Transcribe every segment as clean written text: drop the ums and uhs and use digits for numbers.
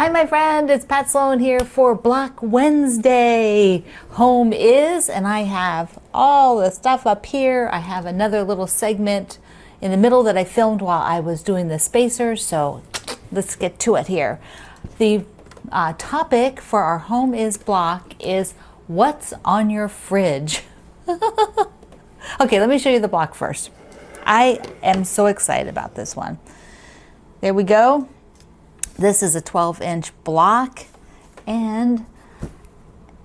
Hi, my friend. It's Pat Sloan here for Block Wednesday. Home is, and I have all the stuff up here. I have another little segment in the middle that I filmed while I was doing the spacers. So let's get to it here. The topic for our Home is block is what's on your fridge. Okay, let me show you the block first. I am so excited about this one. There we go. This is a 12-inch block, and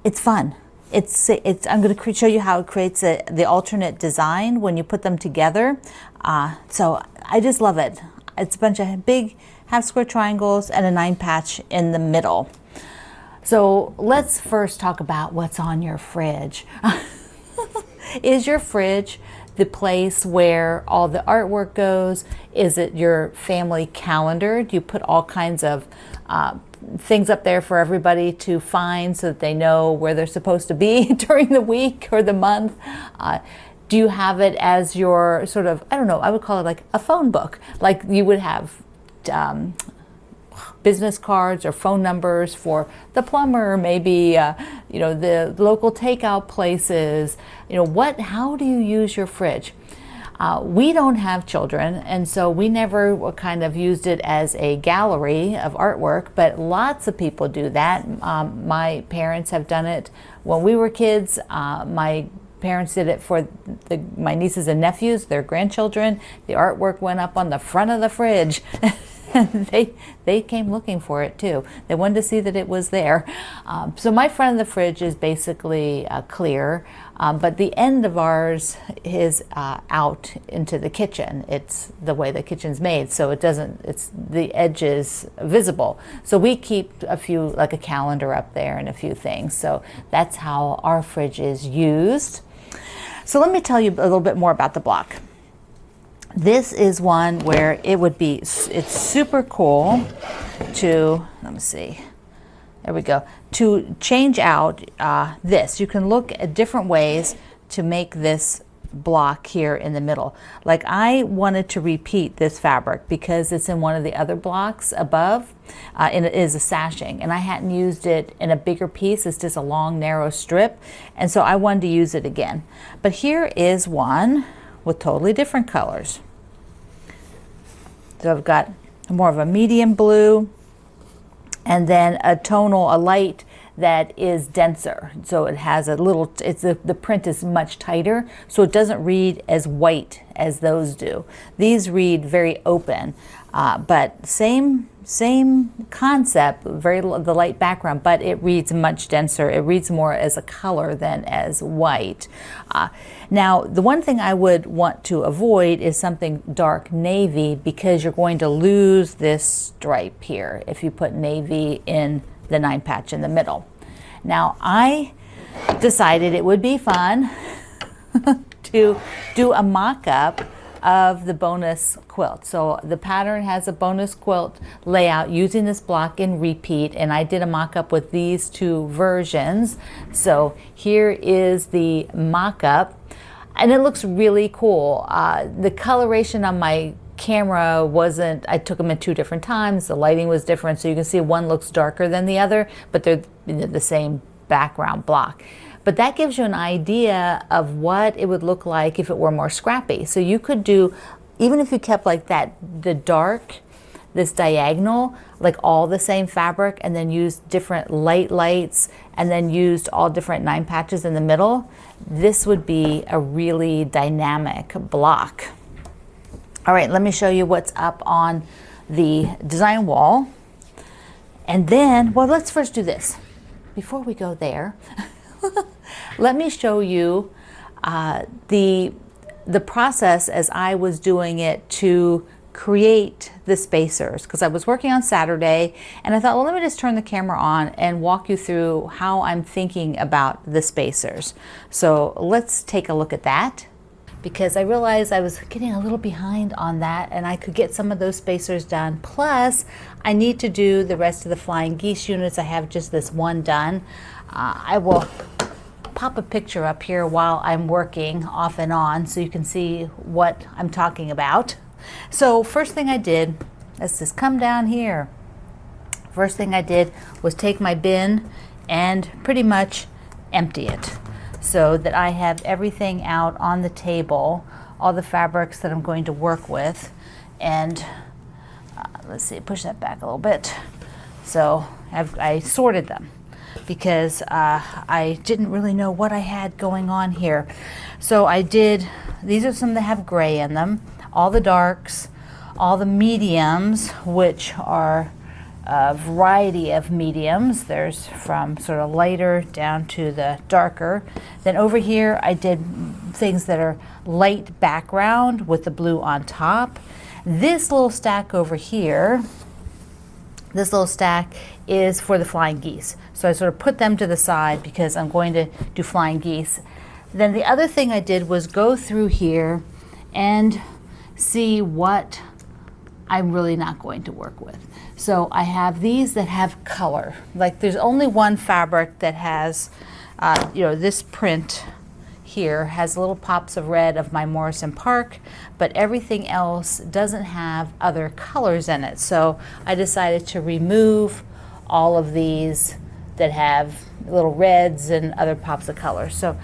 it's fun. I'm going to show you how it creates the alternate design when you put them together. So I just love it. It's a bunch of big half-square triangles and a 9-patch in the middle. So let's first talk about what's on your fridge. Is your fridge the place where all the artwork goes? Is it your family calendar? Do you put all kinds of things up there for everybody to find so that they know where they're supposed to be during the week or the month? Do you have it as your sort of, I don't know, I would call it like a phone book, like you would have business cards or phone numbers for the plumber, maybe you know, the local takeout places. You know, how do you use your fridge? We don't have children, and so we never kind of used it as a gallery of artwork, but lots of people do that. My parents have done it when we were kids. My parents did it for my nieces and nephews, their grandchildren. The artwork went up on the front of the fridge. They came looking for it too. They wanted to see that it was there. So my front of the fridge is basically clear, but the end of ours is out into the kitchen. It's the way the kitchen's made, so the edge is visible. So we keep a few, like a calendar up there and a few things. So that's how our fridge is used. So let me tell you a little bit more about the block. This is one where it's super cool to, let me see, there we go, to change out this. You can look at different ways to make this block here in the middle. Like I wanted to repeat this fabric because it's in one of the other blocks above, and it is a sashing, and I hadn't used it in a bigger piece. It's just a long narrow strip, and so I wanted to use it again. But here is one with totally different colors. So I've got more of a medium blue, and then a light that is denser. So it has a little, the print is much tighter, so it doesn't read as white as those do. These read very open, but same concept, the light background, but it reads much denser. It reads more as a color than as white. Now, the one thing I would want to avoid is something dark navy, because you're going to lose this stripe here if you put navy in the 9-patch in the middle. Now, I decided it would be fun to do a mock-up of the bonus quilt. So the pattern has a bonus quilt layout using this block in repeat, and I did a mock-up with these two versions. So here is the mock-up, and it looks really cool. The coloration on my camera wasn't, I took them at 2 different times. The lighting was different, so you can see one looks darker than the other, but they're the same background block. But that gives you an idea of what it would look like if it were more scrappy. So you could do, even if you kept like that, this diagonal, like all the same fabric, and then used different lights, and then used all different 9-patches in the middle, this would be a really dynamic block. All right, let me show you what's up on the design wall. And then, well, let's first do this. Before we go there, let me show you the process as I was doing it to create the spacers, because I was working on Saturday, and I thought, well, let me just turn the camera on and walk you through how I'm thinking about the spacers. So let's take a look at that, because I realized I was getting a little behind on that, and I could get some of those spacers done. Plus, I need to do the rest of the flying geese units. I have just this one done. I will pop a picture up here while I'm working off and on so you can see what I'm talking about. So first thing I did, let's just come down here. First thing I did was take my bin and pretty much empty it so that I have everything out on the table, all the fabrics that I'm going to work with. And let's see, push that back a little bit. So I sorted them because I didn't really know what I had going on here. So I did, these are some that have gray in them, all the darks, all the mediums, which are a variety of mediums. There's from sort of lighter down to the darker. Then over here I did things that are light background with the blue on top. This little stack over here, this little stack is for the flying geese. So I sort of put them to the side because I'm going to do flying geese. Then the other thing I did was go through here and see what I'm really not going to work with. So I have these that have color. Like there's only one fabric that has, this print here has little pops of red of my Morrison Park, but everything else doesn't have other colors in it. So I decided to remove all of these that have little reds and other pops of color. So,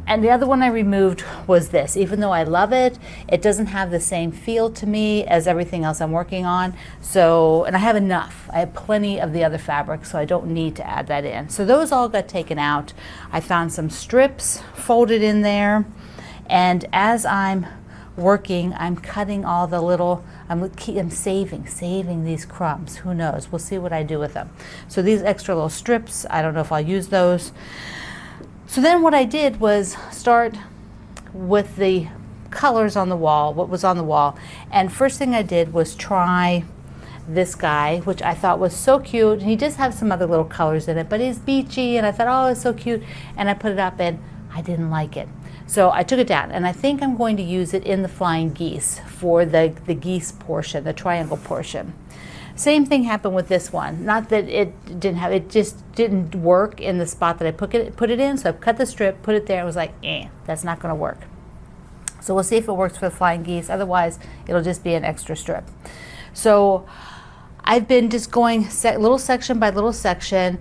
and the other one I removed was this. Even though I love it, it doesn't have the same feel to me as everything else I'm working on. So, and I have enough. I have plenty of the other fabric, so I don't need to add that in. So those all got taken out. I found some strips folded in there. And as I'm working, I'm cutting all the little, I'm saving these crumbs. Who knows? We'll see what I do with them. So these extra little strips, I don't know if I'll use those. So then what I did was start with the colors on the wall, what was on the wall. And first thing I did was try this guy, which I thought was so cute. He does have some other little colors in it, but he's beachy, and I thought, oh, it's so cute. And I put it up and I didn't like it. So I took it down, and I think I'm going to use it in the flying geese for the geese portion, the triangle portion. Same thing happened with this one. Not that it didn't have, it just didn't work in the spot that I put it in. So I cut the strip, put it there, and was like, that's not gonna work. So we'll see if it works for the flying geese. Otherwise, it'll just be an extra strip. So I've been just going little section by little section,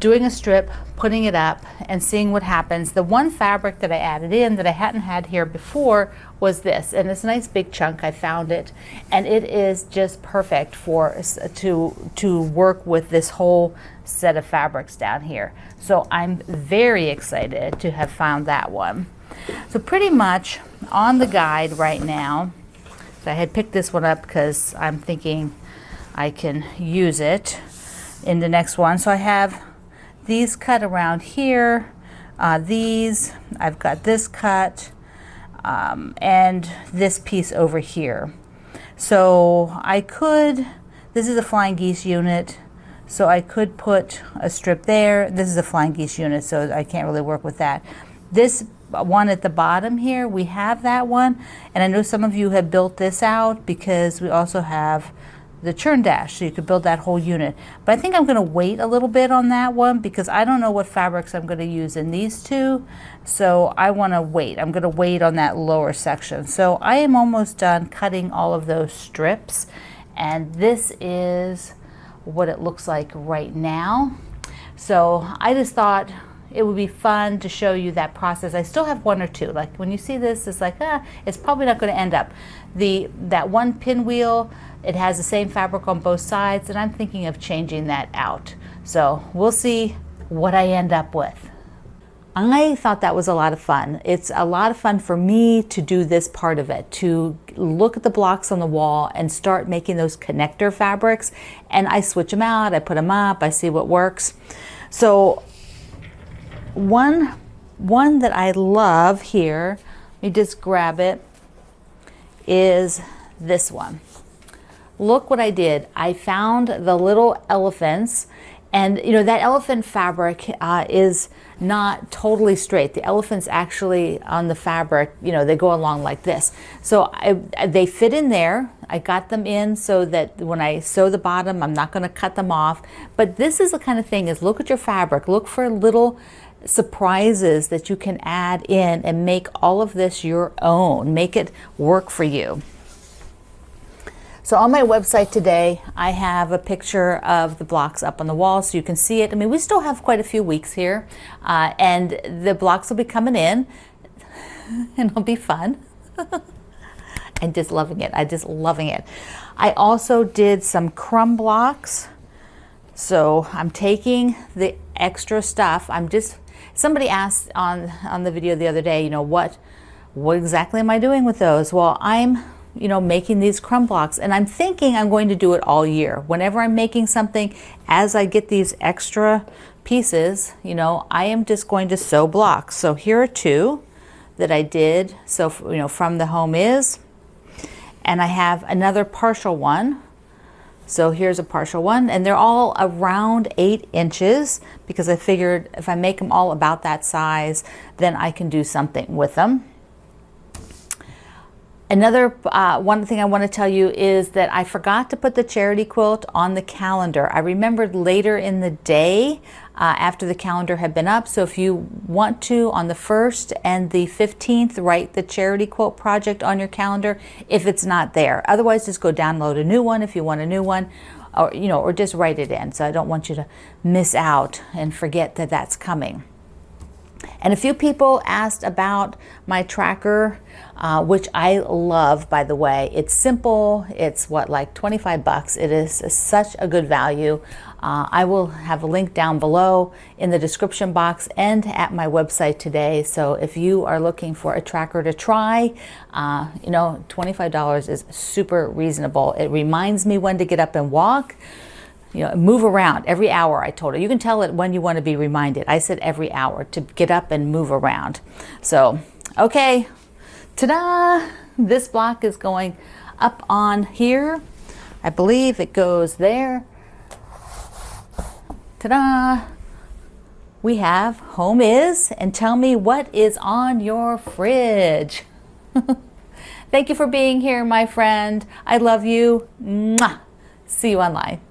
doing a strip, putting it up, and seeing what happens. The one fabric that I added in that I hadn't had here before was this, and it's a nice big chunk. I found it, and it is just perfect for to work with this whole set of fabrics down here. So I'm very excited to have found that one. So pretty much on the guide right now, so I had picked this one up because I'm thinking I can use it in the next one. So I have these cut around here, these, I've got this cut, and this piece over here. So I could, this is a flying geese unit, so I could put a strip there. This is a flying geese unit, so I can't really work with that. This one at the bottom here, we have that one, and I know some of you have built this out because we also have the churn dash, so you could build that whole unit. But I think I'm going to wait a little bit on that one because I don't know what fabrics I'm going to use in these two, so I want to wait. I'm going to wait on that lower section. So I am almost done cutting all of those strips, and this is what it looks like right now. So I just thought it would be fun to show you that process. I still have one or two. Like when you see this, it's like, it's probably not going to end up. That one pinwheel, it has the same fabric on both sides, and I'm thinking of changing that out. So we'll see what I end up with. I thought that was a lot of fun. It's a lot of fun for me to do this part of it, to look at the blocks on the wall and start making those connector fabrics. And I switch them out, I put them up, I see what works. So one that I love here, let me just grab it, is this one. Look what I did. I found the little elephants, and you know that elephant fabric is not totally straight. The elephants actually on the fabric, you know, they go along like this. So they fit in there. I got them in so that when I sew the bottom, I'm not going to cut them off. But this is the kind of thing is look at your fabric, look for little surprises that you can add in and make all of this your own. Make it work for you. So on my website today, I have a picture of the blocks up on the wall so you can see it. I mean, we still have quite a few weeks here, and the blocks will be coming in, and it'll be fun. I'm just loving it. I'm just loving it. I also did some crumb blocks. So I'm taking the extra stuff. Somebody asked on the video the other day, you know, what exactly am I doing with those? Well, I'm, you know, making these crumb blocks, and I'm thinking I'm going to do it all year. Whenever I'm making something, as I get these extra pieces, you know, I am just going to sew blocks. So here are two that I did. So, you know, from the home is, and I have another partial one. So here's a partial one, and they're all around 8 inches because I figured if I make them all about that size, then I can do something with them. Another one thing I want to tell you is that I forgot to put the charity quilt on the calendar. I remembered later in the day after the calendar had been up. So if you want to, on the 1st and the 15th, write the charity quilt project on your calendar if it's not there. Otherwise, just go download a new one if you want a new one, or, you know, or just write it in. So I don't want you to miss out and forget that that's coming. And a few people asked about my tracker, which I love, by the way. It's simple. It's what, like 25 bucks. It is such a good value. I will have a link down below in the description box and at my website today. So if you are looking for a tracker to try, you know, $25 is super reasonable. It reminds me when to get up and walk. You know, move around every hour. I told her, you can tell it when you want to be reminded. I said every hour to get up and move around. So, okay, ta-da! This block is going up on here. I believe it goes there. Ta-da! We have home is, and tell me what is on your fridge. Thank you for being here, my friend. I love you. Mwah! See you online.